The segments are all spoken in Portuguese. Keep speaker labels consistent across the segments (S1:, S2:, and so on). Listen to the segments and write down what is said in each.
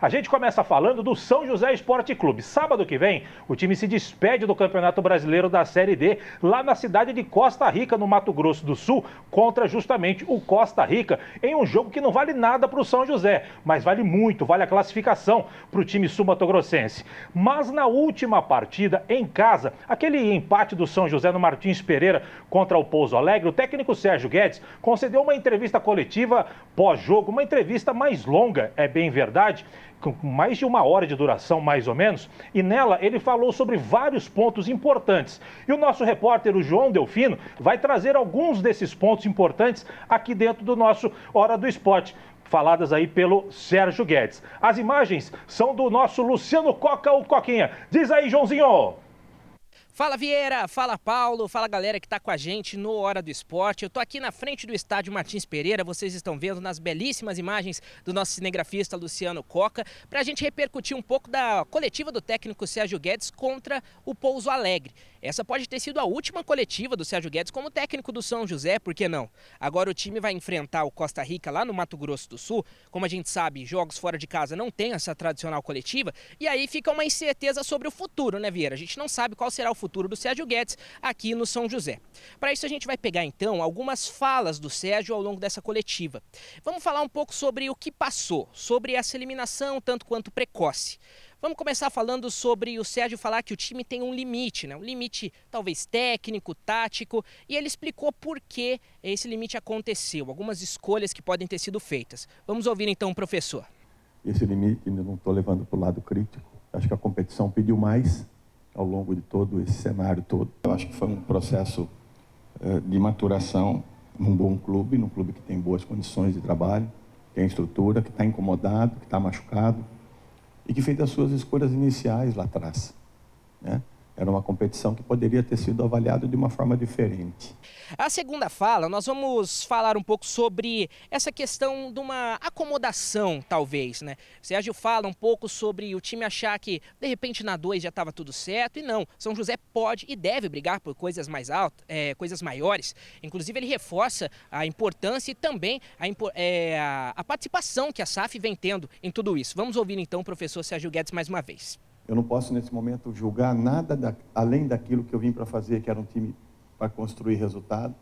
S1: A gente começa falando do São José Esporte Clube. Sábado que vem, o time se despede do Campeonato Brasileiro da Série D, lá na cidade de Costa Rica, no Mato Grosso do Sul, contra justamente o Costa Rica, em um jogo que não vale nada para o São José, mas vale muito, vale a classificação para o time sul-mato-grossense. Mas na última partida, em casa, aquele empate do São José no Martins Pereira contra o Pouso Alegre, o técnico Sérgio Guedes concedeu uma entrevista coletiva pós-jogo, uma entrevista mais longa, é bem verdade, com mais de 1 hora de duração, mais ou menos, e nela ele falou sobre vários pontos importantes. E o nosso repórter, o João Delfino, vai trazer alguns desses pontos importantes aqui dentro do nosso Hora do Esporte, faladas aí pelo Sérgio Guedes. As imagens são do nosso Luciano Coca, o Coquinha. Diz aí, Joãozinho!
S2: Fala Vieira, fala Paulo, fala galera que tá com a gente no Hora do Esporte. Eu tô aqui na frente do estádio Martins Pereira, vocês estão vendo nas belíssimas imagens do nosso cinegrafista Luciano Coca, pra gente repercutir um pouco da coletiva do técnico Sérgio Guedes contra o Pouso Alegre. Essa pode ter sido a última coletiva do Sérgio Guedes como técnico do São José, por que não? Agora o time vai enfrentar o Costa Rica lá no Mato Grosso do Sul. Como a gente sabe, jogos fora de casa não tem essa tradicional coletiva, e aí fica uma incerteza sobre o futuro, né, Vieira? A gente não sabe qual será o futuro do Sérgio Guedes aqui no São José. Para isso a gente vai pegar então algumas falas do Sérgio ao longo dessa coletiva. Vamos falar um pouco sobre o que passou, sobre essa eliminação tanto quanto precoce. Vamos começar falando sobre o Sérgio falar que o time tem um limite, né? Um limite talvez técnico, tático, e ele explicou por que esse limite aconteceu, algumas escolhas que podem ter sido feitas. Vamos ouvir então o professor.
S3: Esse limite eu não estou levando para o lado crítico. Acho que a competição pediu mais ao longo de todo esse cenário todo. Eu acho que foi um processo de maturação num bom clube, num clube que tem boas condições de trabalho, que tem estrutura, que está incomodado, que está machucado, e que fez as suas escolhas iniciais lá atrás, né? Era uma competição que poderia ter sido avaliada de uma forma diferente.
S2: A segunda fala, nós vamos falar um pouco sobre essa questão de uma acomodação, talvez, né? O Sérgio fala um pouco sobre o time achar que, de repente, na 2 já estava tudo certo, e não. São José pode e deve brigar por coisas mais altas, coisas maiores. Inclusive, ele reforça a importância e também a participação que a SAF vem tendo em tudo isso. Vamos ouvir, então, o professor Sérgio Guedes mais uma vez.
S3: Eu não posso, nesse momento, julgar nada além daquilo que eu vim para fazer, que era um time para construir resultado,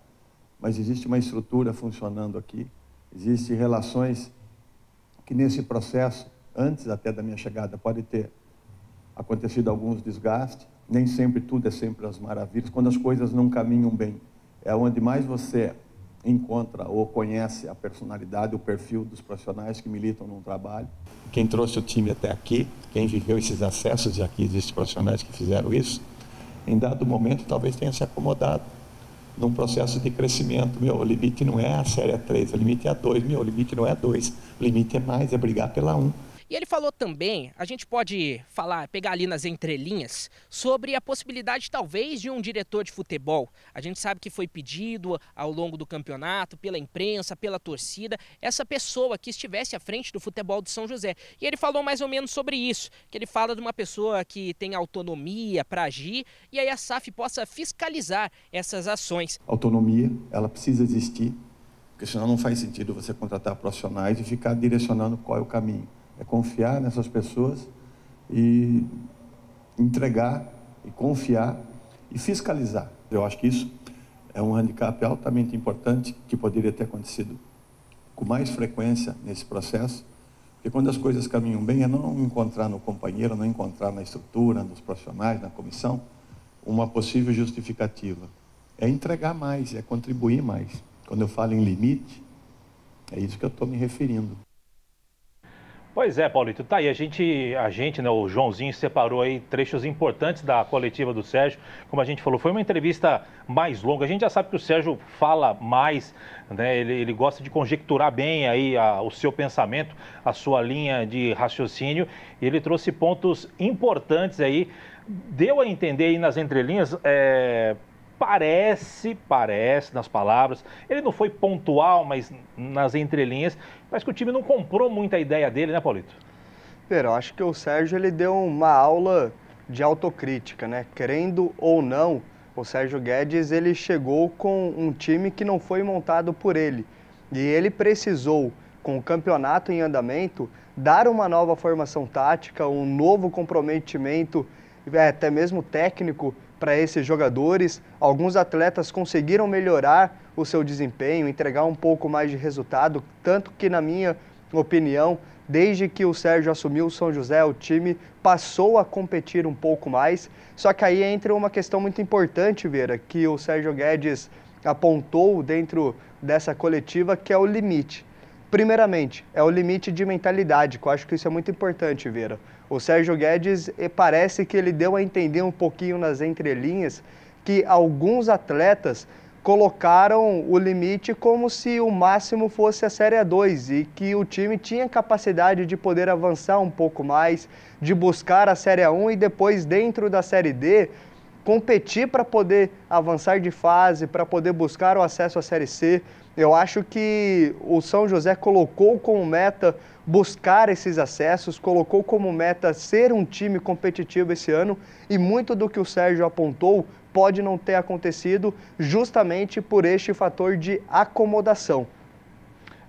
S3: mas existe uma estrutura funcionando aqui, existem relações que nesse processo, antes até da minha chegada, pode ter acontecido alguns desgastes, nem sempre tudo é sempre as maravilhas, quando as coisas não caminham bem, é onde mais você encontra ou conhece a personalidade, o perfil dos profissionais que militam no trabalho. Quem trouxe o time até aqui, quem viveu esses acessos, e aqui existem profissionais que fizeram isso, em dado momento talvez tenha se acomodado num processo de crescimento. O limite não é a série 3, o limite é a 2, o limite não é a 2, o limite é mais, é brigar pela 1.
S2: E ele falou também, a gente pode pegar ali nas entrelinhas, sobre a possibilidade talvez de um diretor de futebol. A gente sabe que foi pedido ao longo do campeonato, pela imprensa, pela torcida, essa pessoa que estivesse à frente do futebol de São José. E ele falou mais ou menos sobre isso, que ele fala de uma pessoa que tem autonomia para agir e aí a SAF possa fiscalizar essas ações.
S3: Autonomia, ela precisa existir, porque senão não faz sentido você contratar profissionais e ficar direcionando qual é o caminho. É confiar nessas pessoas e entregar, e confiar e fiscalizar. Eu acho que isso é um handicap altamente importante que poderia ter acontecido com mais frequência nesse processo, porque quando as coisas caminham bem é não encontrar no companheiro, não encontrar na estrutura, nos profissionais, na comissão, uma possível justificativa. É entregar mais, é contribuir mais. Quando eu falo em limite, é isso que eu estou me referindo.
S1: Pois é, Paulito, tá aí, a gente, né, o Joãozinho separou aí trechos importantes da coletiva do Sérgio, como a gente falou, foi uma entrevista mais longa, a gente já sabe que o Sérgio fala mais, né, ele gosta de conjecturar bem aí o seu pensamento, a sua linha de raciocínio, e ele trouxe pontos importantes aí, deu a entender aí nas entrelinhas, Parece nas palavras, ele não foi pontual, mas nas entrelinhas, parece que o time não comprou muito a ideia dele, né, Paulito?
S4: Eu acho que o Sérgio ele deu uma aula de autocrítica, né? Querendo ou não, o Sérgio Guedes ele chegou com um time que não foi montado por ele. E ele precisou, com o campeonato em andamento, dar uma nova formação tática, um novo comprometimento, até mesmo técnico, para esses jogadores. Alguns atletas conseguiram melhorar o seu desempenho, entregar um pouco mais de resultado, tanto que, na minha opinião, desde que o Sérgio assumiu o São José, o time passou a competir um pouco mais. Só que aí entra uma questão muito importante, Vera, que o Sérgio Guedes apontou dentro dessa coletiva, que é o limite. Primeiramente, é o limite de mentalidade, que eu acho que isso é muito importante, Vera. O Sérgio Guedes parece que ele deu a entender um pouquinho nas entrelinhas que alguns atletas colocaram o limite como se o máximo fosse a Série A2 e que o time tinha capacidade de poder avançar um pouco mais, de buscar a Série A1 e depois, dentro da Série D, competir para poder avançar de fase, para poder buscar o acesso à Série C. Eu acho que o São José colocou como meta buscar esses acessos, colocou como meta ser um time competitivo esse ano, e muito do que o Sérgio apontou pode não ter acontecido justamente por este fator de acomodação.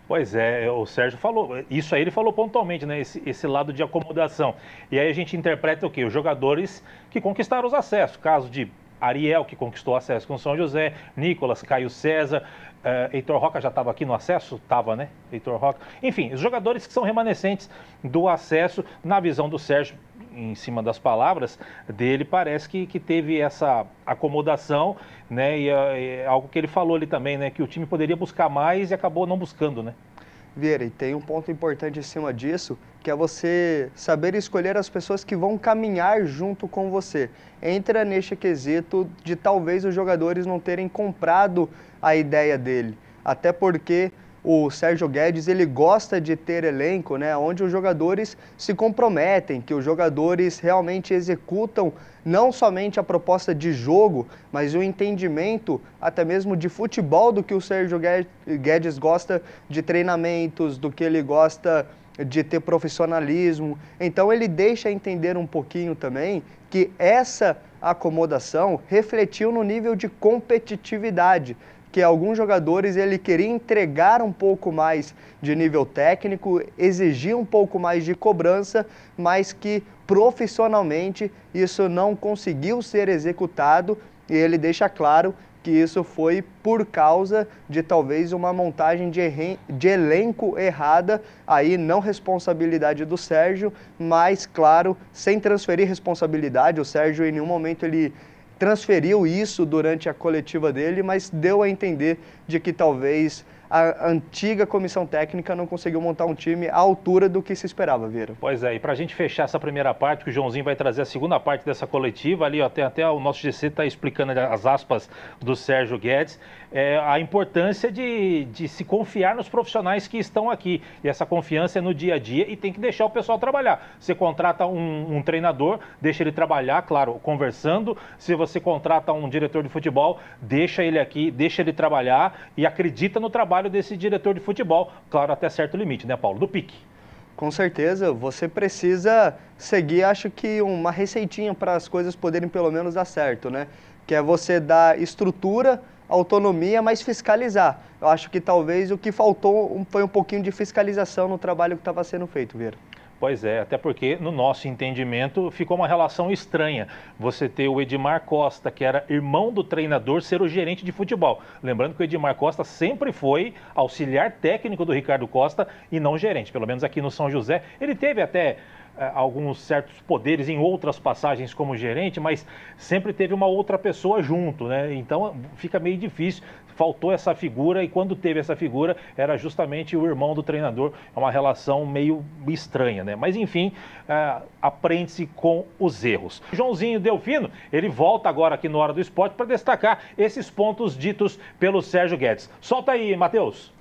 S1: Pois é, o Sérgio falou, isso aí ele falou pontualmente, né? Esse lado de acomodação. E aí a gente interpreta o quê? Os jogadores que conquistaram os acessos. Caso de Ariel, que conquistou acesso com o São José, Nicolas, Caio César, Heitor Roca já estava aqui no acesso? Estava, né? Heitor Roca. Enfim, os jogadores que são remanescentes do acesso, na visão do Sérgio, em cima das palavras dele, parece que teve essa acomodação, né? E é algo que ele falou ali também, né? Que o time poderia buscar mais e acabou não buscando, né?
S4: Vieira, e tem um ponto importante em cima disso, que é você saber escolher as pessoas que vão caminhar junto com você. Entra neste quesito de talvez os jogadores não terem comprado a ideia dele, até porque o Sérgio Guedes, ele gosta de ter elenco, né, onde os jogadores se comprometem, que os jogadores realmente executam não somente a proposta de jogo, mas o entendimento até mesmo de futebol do que o Sérgio Guedes gosta de treinamentos, do que ele gosta de ter profissionalismo. Então ele deixa entender um pouquinho também que essa acomodação refletiu no nível de competitividade, que alguns jogadores ele queria entregar um pouco mais de nível técnico, exigir um pouco mais de cobrança, mas que profissionalmente isso não conseguiu ser executado, e ele deixa claro que isso foi por causa de talvez uma montagem de elenco errada, aí não responsabilidade do Sérgio, mas claro, sem transferir responsabilidade. O Sérgio em nenhum momento ele transferiu isso durante a coletiva dele, mas deu a entender de que talvez a antiga comissão técnica não conseguiu montar um time à altura do que se esperava, Vieira.
S1: Pois é, e para a gente fechar essa primeira parte, que o Joãozinho vai trazer a segunda parte dessa coletiva, ali ó, até o nosso GC está explicando as aspas do Sérgio Guedes, a importância de se confiar nos profissionais que estão aqui. E essa confiança é no dia a dia e tem que deixar o pessoal trabalhar. Você contrata um treinador, deixa ele trabalhar, claro, conversando. Se você contrata um diretor de futebol, deixa ele aqui, deixa ele trabalhar e acredita no trabalho desse diretor de futebol, claro, até certo limite, né, Paulo? Do pique.
S4: Com certeza, você precisa seguir, acho que uma receitinha para as coisas poderem pelo menos dar certo, né? Que é você dar estrutura, autonomia, mas fiscalizar. Eu acho que talvez o que faltou foi um pouquinho de fiscalização no trabalho que estava sendo feito, Vieira.
S1: Pois é, até porque no nosso entendimento ficou uma relação estranha. Você ter o Edmar Costa, que era irmão do treinador, ser o gerente de futebol. Lembrando que o Edmar Costa sempre foi auxiliar técnico do Ricardo Costa e não gerente. Pelo menos aqui no São José, ele teve até alguns certos poderes em outras passagens como gerente, mas sempre teve uma outra pessoa junto, né? Então fica meio difícil. Faltou essa figura e quando teve essa figura era justamente o irmão do treinador. É uma relação meio estranha, né? Mas enfim, aprende-se com os erros. Joãozinho Delfino, ele volta agora aqui no Hora do Esporte para destacar esses pontos ditos pelo Sérgio Guedes. Solta aí, Matheus.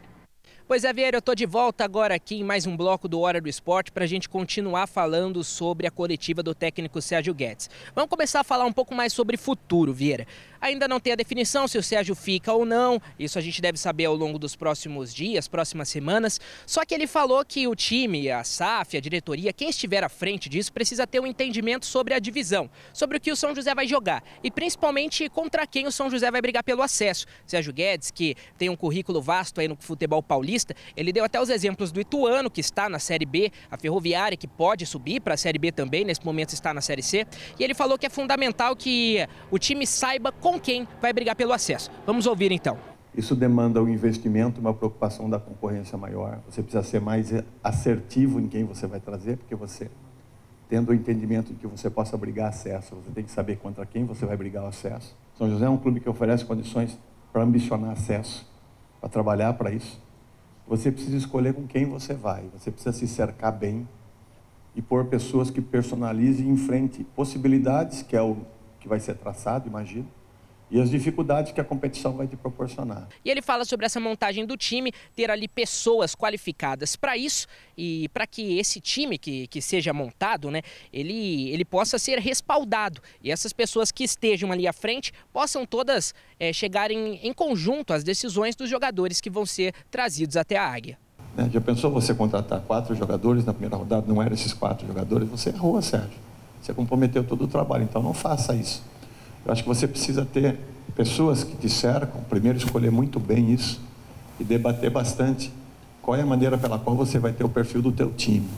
S2: Pois é, Vieira, eu estou de volta agora aqui em mais um bloco do Hora do Esporte para a gente continuar falando sobre a coletiva do técnico Sérgio Guedes. Vamos começar a falar um pouco mais sobre futuro, Vieira. Ainda não tem a definição se o Sérgio fica ou não, isso a gente deve saber ao longo dos próximos dias, próximas semanas. Só que ele falou que o time, a SAF, a diretoria, quem estiver à frente disso precisa ter um entendimento sobre a divisão, sobre o que o São José vai jogar e principalmente contra quem o São José vai brigar pelo acesso. Sérgio Guedes, que tem um currículo vasto aí no futebol paulista, ele deu até os exemplos do Ituano, que está na Série B, a Ferroviária, que pode subir para a Série B também, nesse momento está na Série C, e ele falou que é fundamental que o time saiba com quem vai brigar pelo acesso. Vamos ouvir então.
S3: Isso demanda um investimento, uma preocupação da concorrência maior. Você precisa ser mais assertivo em quem você vai trazer, porque você, tendo o entendimento de que você possa brigar acesso, você tem que saber contra quem você vai brigar o acesso. São José é um clube que oferece condições para ambicionar acesso, para trabalhar para isso. Você precisa escolher com quem você vai, você precisa se cercar bem e pôr pessoas que personalizem e enfrente possibilidades, que é o que vai ser traçado, imagino, e as dificuldades que a competição vai te proporcionar.
S2: E ele fala sobre essa montagem do time, ter ali pessoas qualificadas para isso e para que esse time que seja montado, né, ele possa ser respaldado. E essas pessoas que estejam ali à frente possam todas chegarem em conjunto às decisões dos jogadores que vão ser trazidos até a Águia.
S3: Já pensou você contratar 4 jogadores na primeira rodada? Não eram esses 4 jogadores? Você errou, Sérgio. Você comprometeu todo o trabalho, então não faça isso. Eu acho que você precisa ter pessoas que te cercam, primeiro escolher muito bem isso e debater bastante qual é a maneira pela qual você vai ter o perfil do teu time.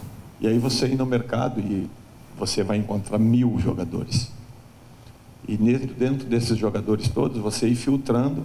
S3: E aí você ir no mercado e você vai encontrar 1000 jogadores. E dentro desses jogadores todos, você ir filtrando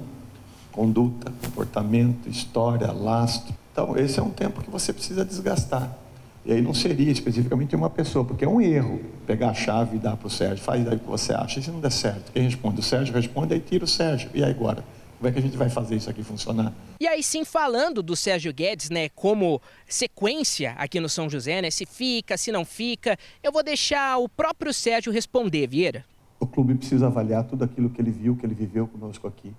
S3: conduta, comportamento, história, lastro. Então, esse é um tempo que você precisa desgastar. E aí não seria especificamente uma pessoa, porque é um erro pegar a chave e dar para o Sérgio. Faz aí o que você acha. E se não der certo, quem responde? O Sérgio responde, aí tira o Sérgio. E aí agora? Como é que a gente vai fazer isso aqui funcionar?
S2: E aí sim, falando do Sérgio Guedes, né, como sequência aqui no São José, né, se fica, se não fica, eu vou deixar o próprio Sérgio responder, Vieira.
S3: O clube precisa avaliar tudo aquilo que ele viu, que ele viveu conosco aqui.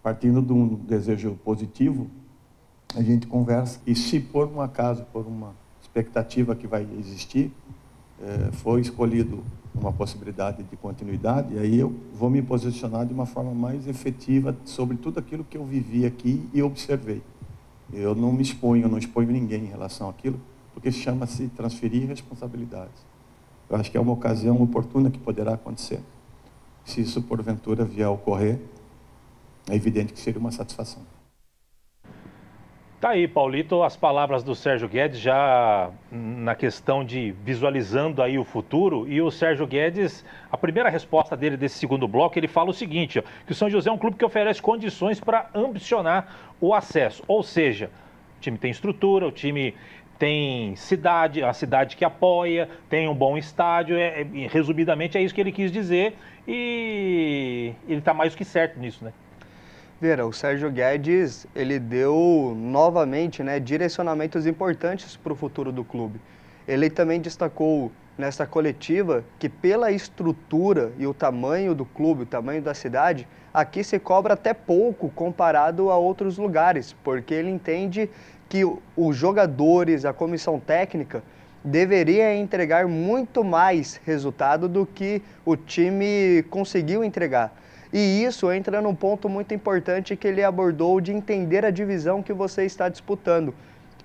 S3: Partindo de um desejo positivo, a gente conversa. E se por um acaso, por uma expectativa que vai existir, foi escolhido uma possibilidade de continuidade, e aí eu vou me posicionar de uma forma mais efetiva sobre tudo aquilo que eu vivi aqui e observei. Eu não me exponho, eu não exponho ninguém em relação àquilo, porque chama-se transferir responsabilidades. Eu acho que é uma ocasião oportuna que poderá acontecer. Se isso porventura vier a ocorrer, é evidente que seria uma satisfação.
S1: Tá aí, Paulito, as palavras do Sérgio Guedes já na questão de visualizando aí o futuro. E o Sérgio Guedes, a primeira resposta dele desse segundo bloco, ele fala o seguinte, ó, que o São José é um clube que oferece condições para ambicionar o acesso. Ou seja, o time tem estrutura, o time tem cidade, a cidade que apoia, tem um bom estádio. Resumidamente é isso que ele quis dizer e ele está mais do que certo nisso, né?
S4: Vera, o Sérgio Guedes, ele deu novamente, né, direcionamentos importantes para o futuro do clube. Ele também destacou nessa coletiva que pela estrutura e o tamanho do clube, o tamanho da cidade, aqui se cobra até pouco comparado a outros lugares, porque ele entende que os jogadores, a comissão técnica, deveria entregar muito mais resultado do que o time conseguiu entregar. E isso entra num ponto muito importante que ele abordou de entender a divisão que você está disputando.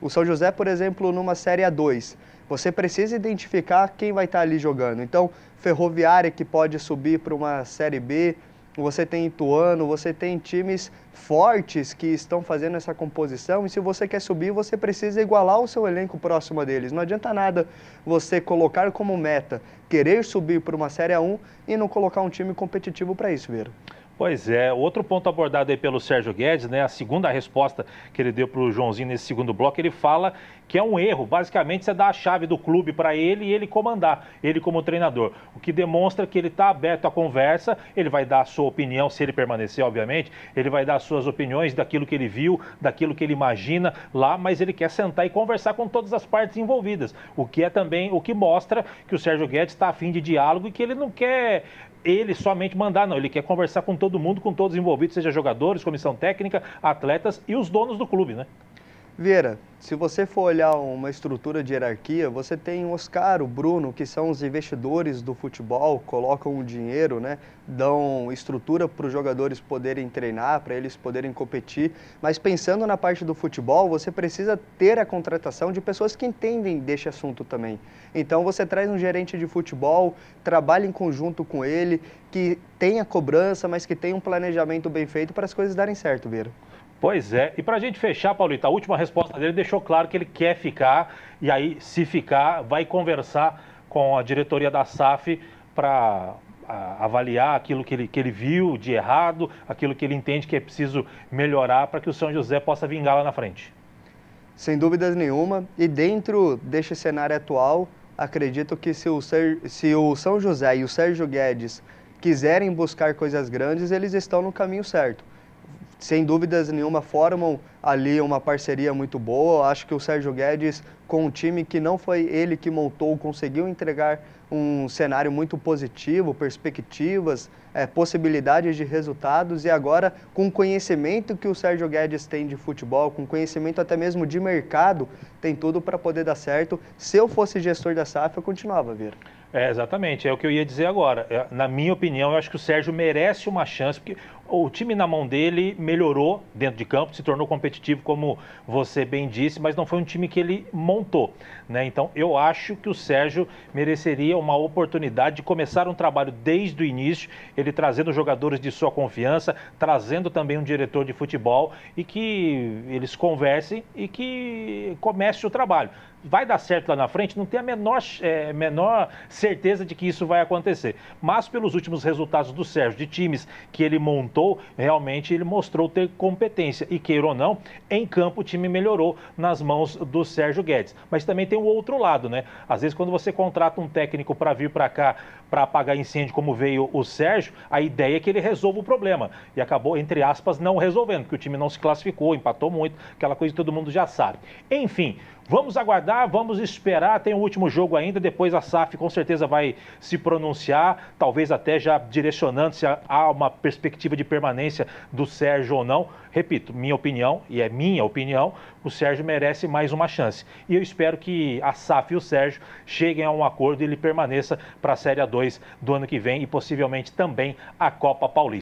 S4: O São José, por exemplo, numa Série A2, você precisa identificar quem vai estar ali jogando. Então, Ferroviária que pode subir para uma Série B, você tem Ituano, você tem times fortes que estão fazendo essa composição e se você quer subir, você precisa igualar o seu elenco próximo a deles. Não adianta nada você colocar como meta querer subir para uma Série A1 e não colocar um time competitivo para isso, Vera.
S1: Pois é, outro ponto abordado aí pelo Sérgio Guedes, né, a segunda resposta que ele deu para o Joãozinho nesse segundo bloco, ele fala que é um erro, basicamente você dá a chave do clube para ele e ele comandar, ele como treinador, o que demonstra que ele está aberto à conversa, ele vai dar a sua opinião, se ele permanecer, obviamente, ele vai dar as suas opiniões daquilo que ele viu, daquilo que ele imagina lá, mas ele quer sentar e conversar com todas as partes envolvidas, o que é também o que mostra que o Sérgio Guedes está a fim de diálogo e que ele não quer ele somente mandar, não, ele quer conversar com todo mundo, com todos os envolvidos, seja jogadores, comissão técnica, atletas e os donos do clube, né?
S4: Vieira, se você for olhar uma estrutura de hierarquia, você tem o Oscar, o Bruno, que são os investidores do futebol, colocam o dinheiro, né, dão estrutura para os jogadores poderem treinar, para eles poderem competir. Mas pensando na parte do futebol, você precisa ter a contratação de pessoas que entendem deste assunto também. Então você traz um gerente de futebol, trabalha em conjunto com ele, que tenha cobrança, mas que tenha um planejamento bem feito para as coisas darem certo, Vieira.
S1: Pois é, e para a gente fechar, Paulito, a última resposta dele deixou claro que ele quer ficar, e aí, se ficar, vai conversar com a diretoria da SAF para avaliar aquilo que ele viu de errado, aquilo que ele entende que é preciso melhorar para que o São José possa vingar lá na frente.
S4: Sem dúvidas nenhuma, e dentro deste cenário atual, acredito que se o São José e o Sérgio Guedes quiserem buscar coisas grandes, eles estão no caminho certo. Sem dúvidas nenhuma, formam ali uma parceria muito boa. Acho que o Sérgio Guedes, com um time que não foi ele que montou, conseguiu entregar um cenário muito positivo, perspectivas, possibilidades de resultados, e agora, com o conhecimento que o Sérgio Guedes tem de futebol, com conhecimento até mesmo de mercado, tem tudo para poder dar certo. Se eu fosse gestor da SAF, eu continuava, Vieira.
S1: Exatamente, é o que eu ia dizer agora. Na minha opinião, eu acho que o Sérgio merece uma chance, porque o time na mão dele melhorou dentro de campo, se tornou competitivo, como você bem disse, mas não foi um time que ele montou, né? Então, eu acho que o Sérgio mereceria uma oportunidade de começar um trabalho desde o início, ele trazendo jogadores de sua confiança, trazendo também um diretor de futebol, e que eles conversem e que comece o trabalho. Vai dar certo lá na frente? Não tem a menor certeza de que isso vai acontecer. Mas pelos últimos resultados do Sérgio, de times que ele montou, realmente ele mostrou ter competência. E queira ou não, em campo o time melhorou nas mãos do Sérgio Guedes. Mas também tem o outro lado, né? Às vezes quando você contrata um técnico para vir para cá, para apagar incêndio como veio o Sérgio, a ideia é que ele resolva o problema. E acabou, entre aspas, não resolvendo, porque o time não se classificou, empatou muito, aquela coisa que todo mundo já sabe. Enfim, vamos aguardar, vamos esperar, tem o último jogo ainda, depois a SAF com certeza vai se pronunciar, talvez até já direcionando se há uma perspectiva de permanência do Sérgio ou não. Repito, minha opinião, e é minha opinião, o Sérgio merece mais uma chance. E eu espero que a SAF e o Sérgio cheguem a um acordo e ele permaneça para a Série A2 do ano que vem e possivelmente também a Copa Paulista.